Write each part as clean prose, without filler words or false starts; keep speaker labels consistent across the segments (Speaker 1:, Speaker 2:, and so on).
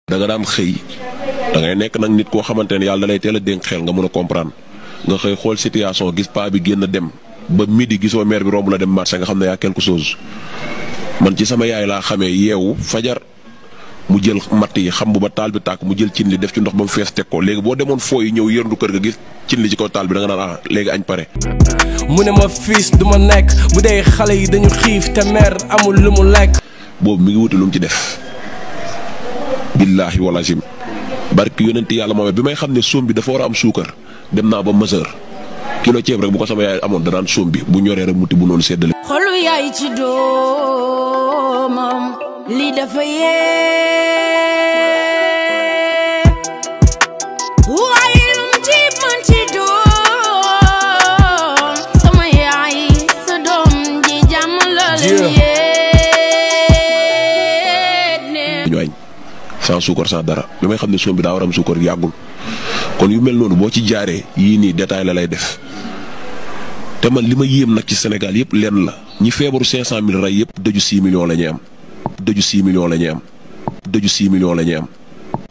Speaker 1: da nga daan xëy da ngay nekk nag nit koo xamante ne yàlla da lay teel a dénk xel nga mën a comprendre nga xëy xool situation gis paa bi génn dem ba midi gisoo mère bi romb la dem marché nga xam ne yaa quelque chose man ci sama yaay laa xamee yeewu fajar mu jël matt yi xam bu ba taal bi tàkk mu jël cin li def ci ndox ba mu fees teg ko léegi boo demoon foo yi ñëw yërndu kër ga gis cin li ci kaw taal bi da nga naan léegi añ pare.
Speaker 2: mu ne ma fils du ma nekk bu dee xale yi dañu xiif te mère amul lu mu lekk.
Speaker 1: boobu mi ngi wuti lu mu ci def billaahi wala jim barki yonenti yàlla moom bi may xam ne soom bi dafa war a am suukar dem naa ba mesure kilo ceeb rek bu ko sama yaay amoon danaan soom bi bu ñoree rek muti bu noonu séddale.
Speaker 3: xolu yaay ci doomam li dafa yee waaye lu mu ci mën ci doom sama yaay sa doom ji jàmm la leen yee
Speaker 1: ñu añ sans suukar sans dara bi may xam ne soom bi daa war a am suukar yàggul kon yu mel noonu boo ci jaaree yii nii détail la lay def te man li ma yéem nag ci Sénégal yëpp lenn la ñi feebaru 500000 rey yëpp dëju 6 millions la ñuy am dëju 6 millions la ñuy am dëju 6 millions la ñuy am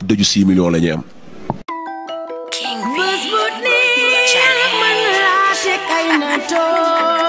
Speaker 1: dëju 6 millions la ñuy am.
Speaker 3: bés bu nii mën laa teg ay nattoo